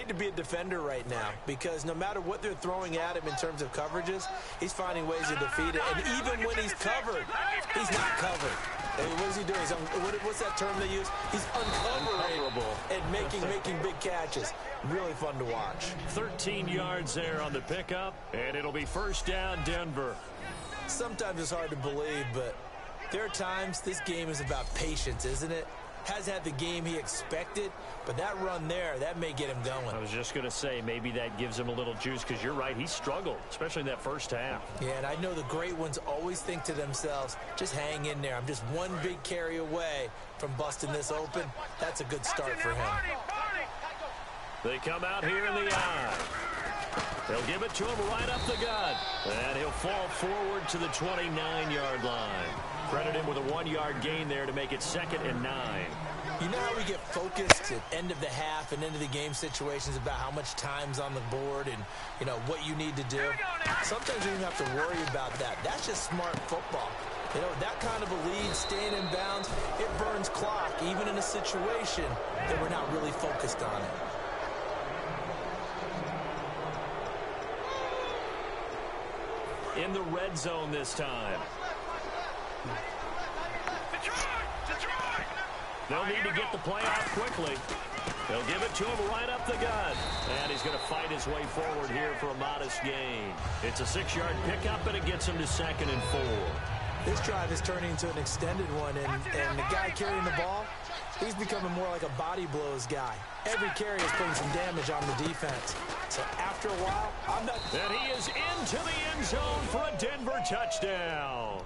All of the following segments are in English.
great to be a defender right now because no matter what they're throwing at him in terms of coverages, he's finding ways to defeat it. And even when he's covered, he's not covered. And what is he doing? What's that term they use? He's uncoverable and making big catches. Really fun to watch. 13 yards there on the pickup, and it'll be first down, Denver. Sometimes it's hard to believe, but there are times this game is about patience, isn't it? Has had the game he expected, but that run there, that may get him going. I was just going to say, maybe that gives him a little juice because you're right, he struggled, especially in that first half. Yeah, and I know the great ones always think to themselves, just hang in there. I'm just one big carry away from busting this open. That's a good start for him. They come out here in the eye. They'll give it to him right up the gut. And he'll fall forward to the 29-yard line. Credit him with a 1-yard gain there to make it 2nd and 9. You know how we get focused at end of the half and into the game situations about how much time's on the board and, you know, what you need to do? Sometimes you don't have to worry about that. That's just smart football. You know, that kind of a lead, staying in bounds, it burns clock, even in a situation that we're not really focused on it. In the red zone this time. They'll need to get the play out quickly. They'll give it to him right up the gut. And he's going to fight his way forward here for a modest gain. It's a 6-yard pickup, and it gets him to 2nd and 4. This drive is turning into an extended one, and the guy carrying the ball, he's becoming more like a body blows guy. Every carry is putting some damage on the defense. So after a while, I'm not... And he is into the end zone for a Denver touchdown.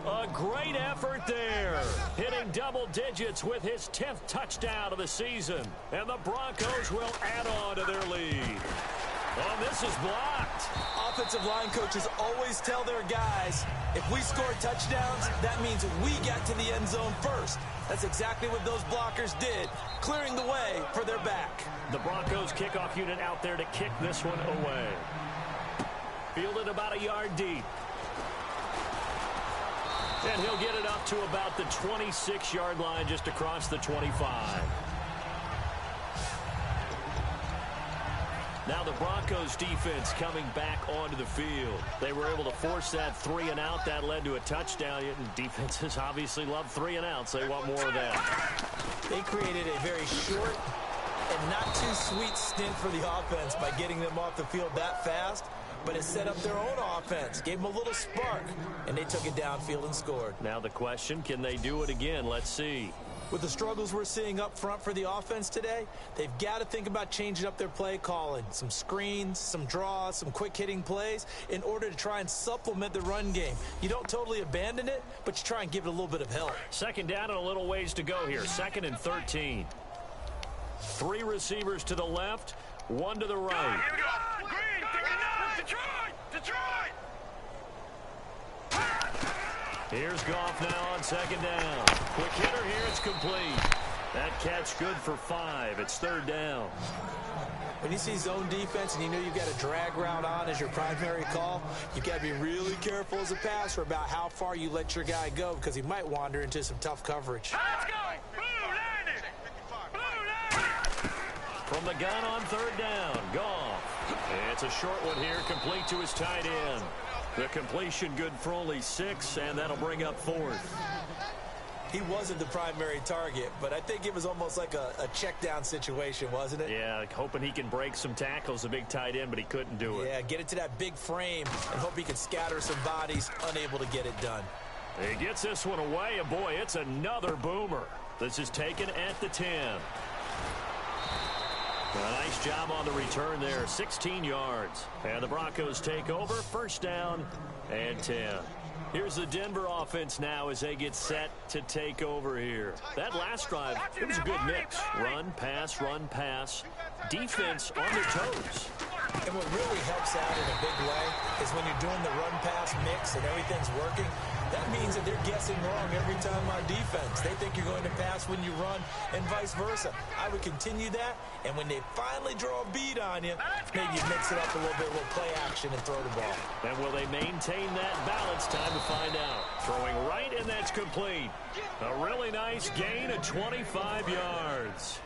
A great effort there, hitting double digits with his 10th touchdown of the season. And the Broncos will add on to their lead. Oh, this is blocked. Offensive line coaches always tell their guys, if we score touchdowns, that means we got to the end zone first. That's exactly what those blockers did, clearing the way for their back. The Broncos kickoff unit out there to kick this one away. Fielded about a yard deep. And he'll get it up to about the 26-yard line, just across the 25. Now the Broncos defense coming back onto the field. They were able to force that 3 and out. That led to a touchdown. Defenses obviously love 3 and outs. They want more of that. They created a very short and not too sweet stint for the offense by getting them off the field that fast. But it set up their own offense, gave them a little spark, and they took it downfield and scored. Now the question, can they do it again? Let's see. With the struggles we're seeing up front for the offense today, they've got to think about changing up their play calling. Some screens, some draws, some quick-hitting plays in order to try and supplement the run game. You don't totally abandon it, but you try and give it a little bit of help. 2nd down and a little ways to go here. 2nd and 13. 3 receivers to the left, 1 to the right. Here we go. Green, Detroit! Here's Goff now on 2nd down. Quick hitter here, it's complete. That catch good for 5. It's 3rd down. When you see zone defense and you know you've got a drag route on as your primary call, you've got to be really careful as a passer about how far you let your guy go because he might wander into some tough coverage. Let's go! Blue landed! Blue landed! From the gun on 3rd down, Goff. It's a short one here, complete to his tight end. The completion good for only 6, and that'll bring up 4th. He wasn't the primary target, but I think it was almost like a check down situation, wasn't it? Yeah, hoping he can break some tackles, a big tight end, but he couldn't do it. Yeah, get it to that big frame and hope he can scatter some bodies, unable to get it done. He gets this one away, and boy, it's another boomer. This is taken at the 10. A nice job on the return there, 16 yards. And the Broncos take over, 1st down and 10. Here's the Denver offense now as they get set to take over here. That last drive, it was a good mix. Run, pass, defense on their toes. And what really helps out in a big way is when you're doing the run-pass mix and everything's working, that means that they're guessing wrong every time on defense. They think you're going to pass when you run and vice versa. I would continue that, and when they finally draw a bead on you, maybe you mix it up a little bit, a little play action and throw the ball. And will they maintain that balance? Time to find out. Throwing right, and that's complete. A really nice gain of 25 yards.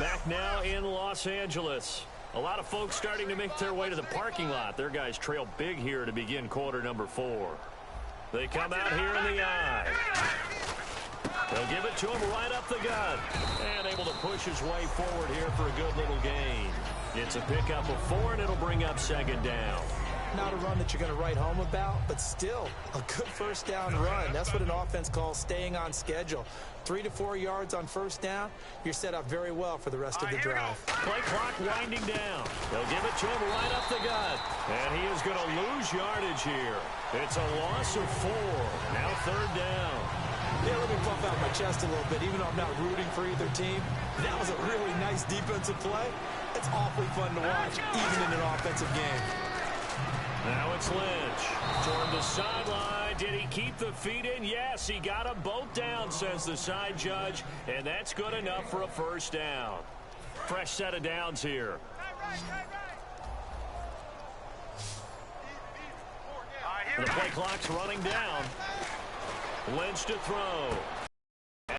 Back now in Los Angeles. A lot of folks starting to make their way to the parking lot. Their guys trail big here to begin quarter number 4. They come out here in the eye. They'll give it to him right up the gut. And able to push his way forward here for a good little gain. It's a pickup of 4, and it'll bring up second down. Not a run that you're going to write home about, but still a good first down run. That's what an offense calls staying on schedule. 3 to 4 yards on first down, you're set up very well for the rest of the drive. Play clock winding down. They'll give it to him right up the gut. And he is going to lose yardage here. It's a loss of 4. Now third down. Yeah, let me puff out my chest a little bit, even though I'm not rooting for either team. That was a really nice defensive play. It's awfully fun to watch, even in an offensive game. Now it's Lynch. Toward the sideline. Did he keep the feet in? Yes, he got them both down, says the side judge. And that's good enough for a first down. Fresh set of downs here. The play clock's running down. Lynch to throw.